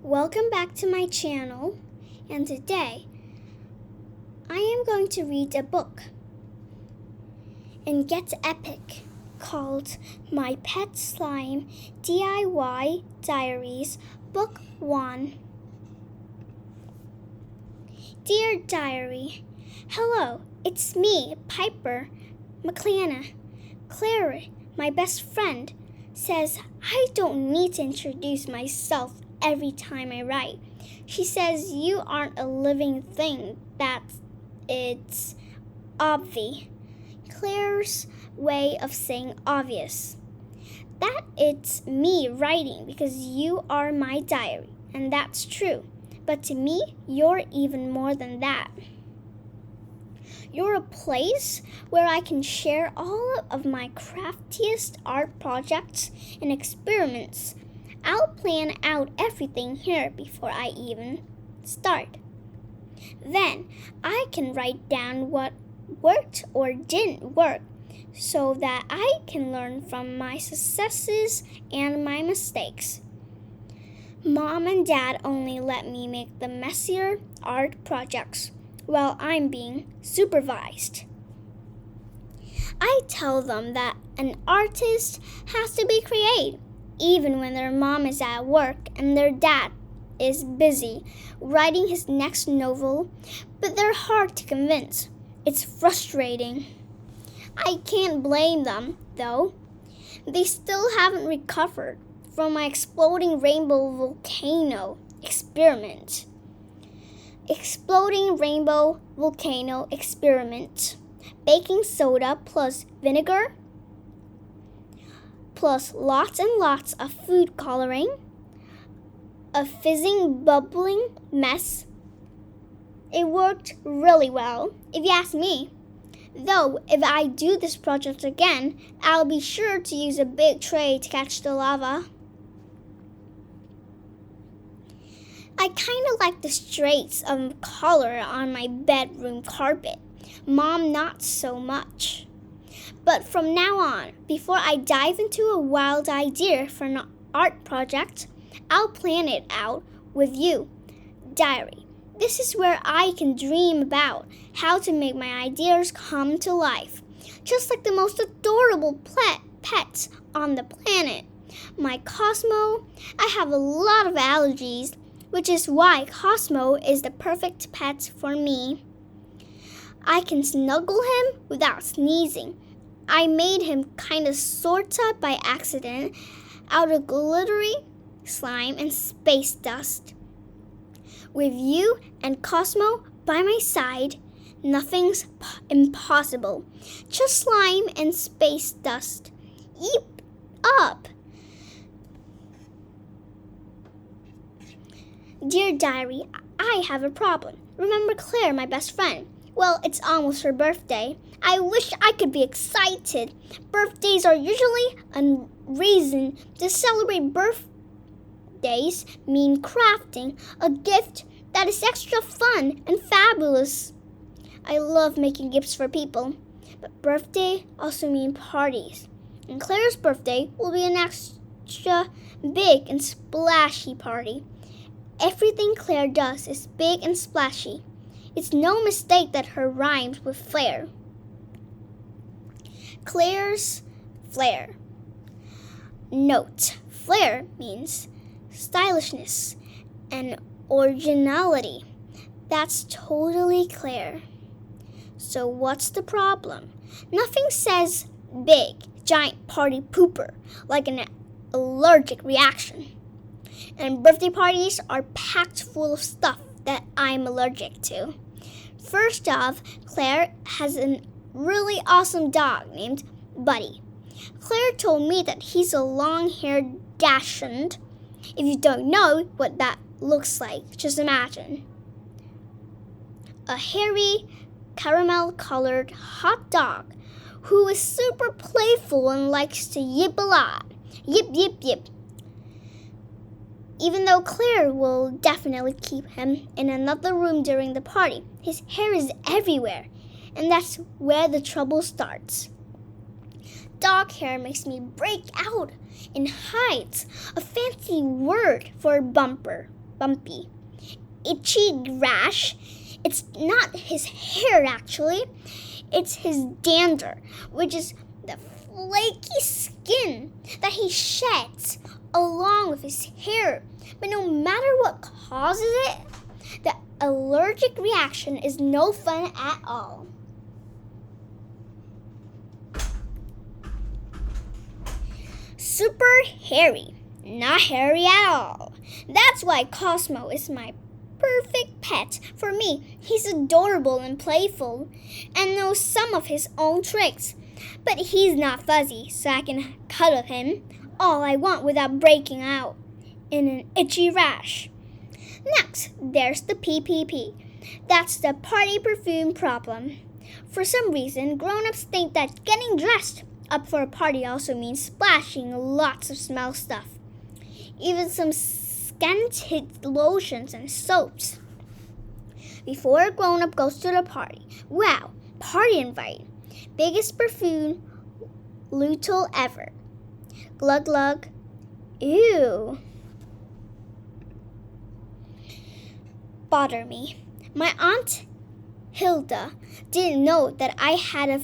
Welcome back to my channel, and today I am going to read a book and get epic called My Pet Slime DIY Diaries Book 1. Dear Diary, hello, it's me, Piper McClana. Claire, my best friend, says I don't need to introduce myself every time I write. She says you aren't a living thing, that it's obvi. Claire's way of saying obvious. That it's me writing because you are my diary, and that's true. But to me, you're even more than that. You're a place where I can share all of my craftiest art projects and experiments. I'll plan out everything here before I even start. Then I can write down what worked or didn't work so that I can learn from my successes and my mistakes. Mom and Dad only let me make the messier art projects while I'm being supervised. I tell them that an artist has to be creative, even when their mom is at work and their dad is busy writing his next novel, but they're hard to convince. It's frustrating. I can't blame them, though. They still haven't recovered from my exploding rainbow volcano experiment. Exploding rainbow volcano experiment. Baking soda plus vinegar plus lots and lots of food coloring, a fizzing, bubbling mess. It worked really well, if you ask me. Though, if I do this project again, I'll be sure to use a big tray to catch the lava. I kind of like the streaks of color on my bedroom carpet. Mom, not so much. But from now on, before I dive into a wild idea for an art project, I'll plan it out with you. Diary. This is where I can dream about how to make my ideas come to life, just like the most adorable pets on the planet. My Cosmo. I have a lot of allergies, which is why Cosmo is the perfect pet for me. I can snuggle him without sneezing. I made him kinda sorta by accident out of glittery slime and space dust. With you and Cosmo by my side, nothing's impossible. Just slime and space dust. Eep up! Dear Diary, I have a problem. Remember Claire, my best friend? Well, it's almost her birthday. I wish I could be excited. Birthdays are usually a reason to celebrate. Birthdays mean crafting a gift that is extra fun and fabulous. I love making gifts for people, but birthday also mean parties. And Claire's birthday will be an extra big and splashy party. Everything Claire does is big and splashy. It's no mistake that her rhymes with flair. Claire's flair. Note, flair means stylishness and originality. That's totally Claire. So what's the problem? Nothing says big, giant party pooper like an allergic reaction. And birthday parties are packed full of stuff that I'm allergic to. First off, Claire has a really awesome dog named Buddy. Claire told me that he's a long-haired dachshund. If you don't know what that looks like, just imagine. A hairy, caramel-colored hot dog who is super playful and likes to yip a lot. Yip, yip, yip. Even though Claire will definitely keep him in another room during the party, his hair is everywhere, and that's where the trouble starts. Dog hair makes me break out in hides, a fancy word for bumper, bumpy. Itchy rash. It's not his hair, actually. It's his dander, which is the flaky skin that he sheds along with his hair. But no matter what causes it, the allergic reaction is no fun at all. Super hairy. Not hairy at all. That's why Cosmo is my perfect pet for me. He's adorable and playful and knows some of his own tricks. But he's not fuzzy, so I can cuddle him all I want without breaking out in an itchy rash. Next, there's the PPP. That's the party perfume problem. For some reason, grown-ups think that getting dressed up for a party also means splashing lots of smell stuff. Even some scented lotions and soaps. Before a grown-up goes to the party, wow, party invite. Biggest perfume Luttle ever. Glug glug. Ew. Bother me. My Aunt Hilda didn't know that I had a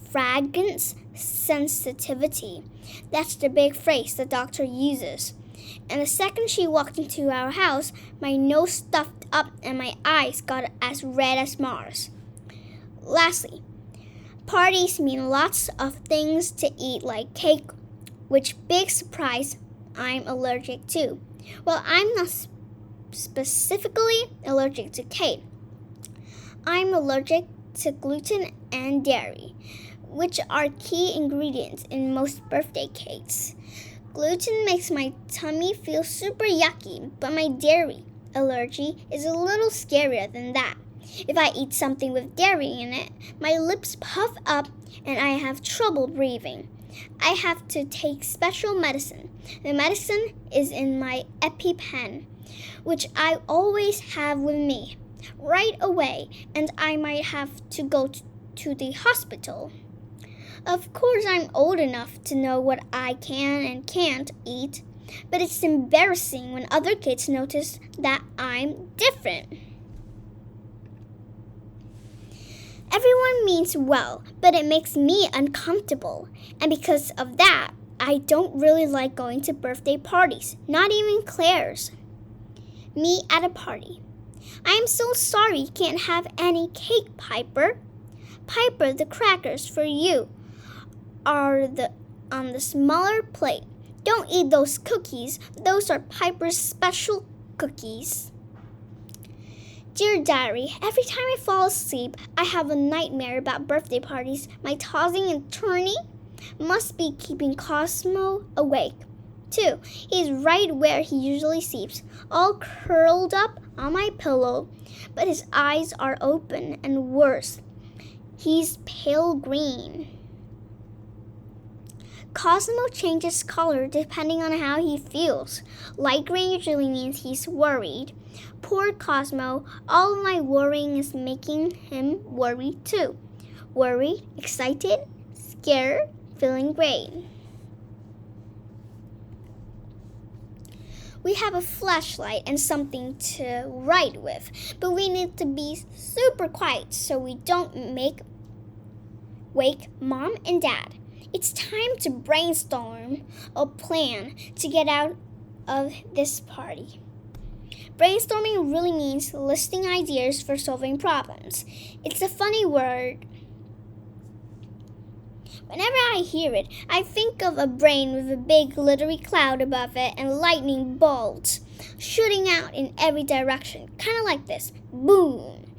fragrance sensitivity. That's the big phrase the doctor uses. And the second she walked into our house, my nose stuffed up and my eyes got as red as Mars. Lastly, parties mean lots of things to eat like cake, which big surprise I'm allergic to. Well, I'm not specifically allergic to cake. I'm allergic to gluten and dairy, which are key ingredients in most birthday cakes. Gluten makes my tummy feel super yucky, but my dairy allergy is a little scarier than that. If I eat something with dairy in it, my lips puff up and I have trouble breathing. I have to take special medicine. The medicine is in my EpiPen, which I always have with me right away, and I might have to go to the hospital. Of course, I'm old enough to know what I can and can't eat, but it's embarrassing when other kids notice that I'm different. Everyone means well, but it makes me uncomfortable, and because of that, I don't really like going to birthday parties, not even Claire's. Me at a party. I am so sorry you can't have any cake, Piper. Piper, the crackers for you are on the smaller plate. Don't eat those cookies. Those are Piper's special cookies. Dear Diary, every time I fall asleep, I have a nightmare about birthday parties. My tossing and turning must be keeping Cosmo awake. Too, he's right where he usually sleeps, all curled up on my pillow, but his eyes are open, and worse, he's pale green. Cosmo changes color depending on how he feels. Light green usually means he's worried. Poor Cosmo, all of my worrying is making him worry too. Worried, excited, scared, feeling great. We have a flashlight and something to write with, but we need to be super quiet so we don't wake Mom and Dad. It's time to brainstorm a plan to get out of this party. Brainstorming really means listing ideas for solving problems. It's a funny word. Whenever I hear it, I think of a brain with a big glittery cloud above it and lightning bolts shooting out in every direction, kind of like this, boom.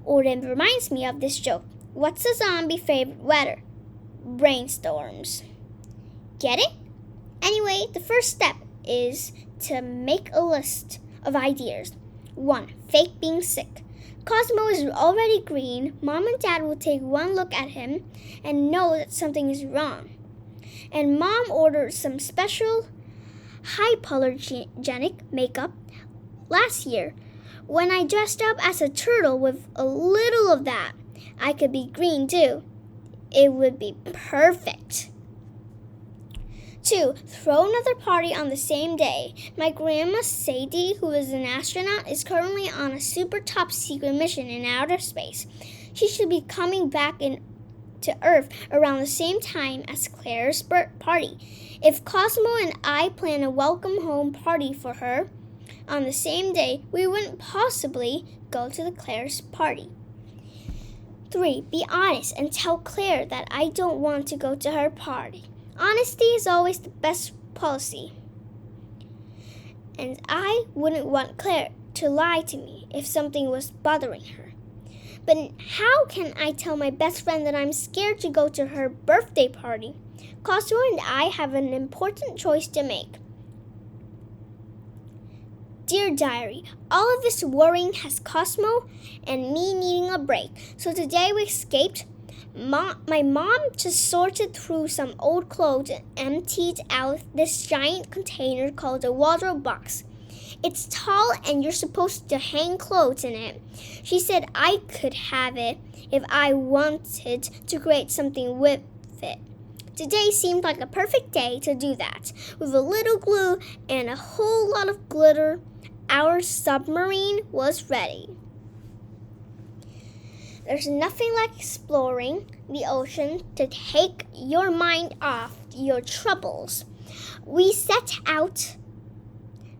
Or it reminds me of this joke. What's a zombie favorite weather? Brainstorms. Get it? Anyway, the first step is to make a list of ideas. 1. Fake being sick. Cosmo is already green. Mom and Dad will take one look at him and know that something is wrong. And Mom ordered some special hypoallergenic makeup last year. When I dressed up as a turtle with a little of that, I could be green too. It would be perfect. 2. Throw another party on the same day. My grandma Sadie, who is an astronaut, is currently on a super top secret mission in outer space. She should be coming back to Earth around the same time as Claire's party. If Cosmo and I plan a welcome home party for her on the same day, we wouldn't possibly go to Claire's party. 3. Be honest and tell Claire that I don't want to go to her party. Honesty is always the best policy. And I wouldn't want Claire to lie to me if something was bothering her. But how can I tell my best friend that I'm scared to go to her birthday party? Cosmo and I have an important choice to make. Dear Diary, all of this worrying has Cosmo and me needing a break. So today we escaped. My mom just sorted through some old clothes and emptied out this giant container called a wardrobe box. It's tall and you're supposed to hang clothes in it. She said I could have it if I wanted to create something with it. Today seemed like a perfect day to do that. With a little glue and a whole lot of glitter, our submarine was ready. There's nothing like exploring the ocean to take your mind off your troubles. We set out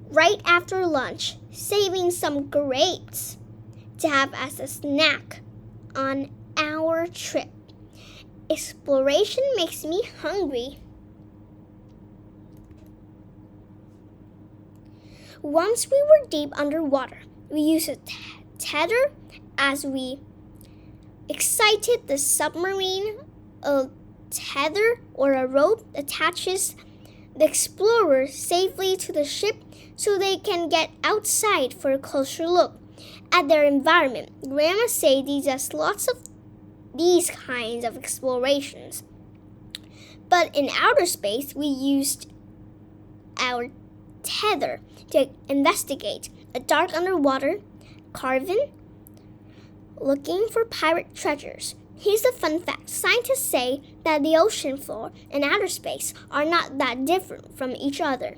right after lunch, saving some grapes to have as a snack on our trip. Exploration makes me hungry. Once we were deep underwater, we used a tether as we excited the submarine. A tether or a rope attaches the explorers safely to the ship so they can get outside for a closer look at their environment. Grandma Sadie does lots of these kinds of explorations. But in outer space, we used our tether to investigate a dark underwater cavern looking for pirate treasures. Here's a fun fact. Scientists say that the ocean floor and outer space are not that different from each other.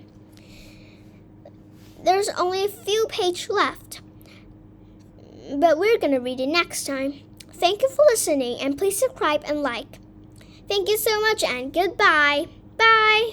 There's only a few pages left, but we're going to read it next time. Thank you for listening, and please subscribe and like. Thank you so much, and goodbye. Bye.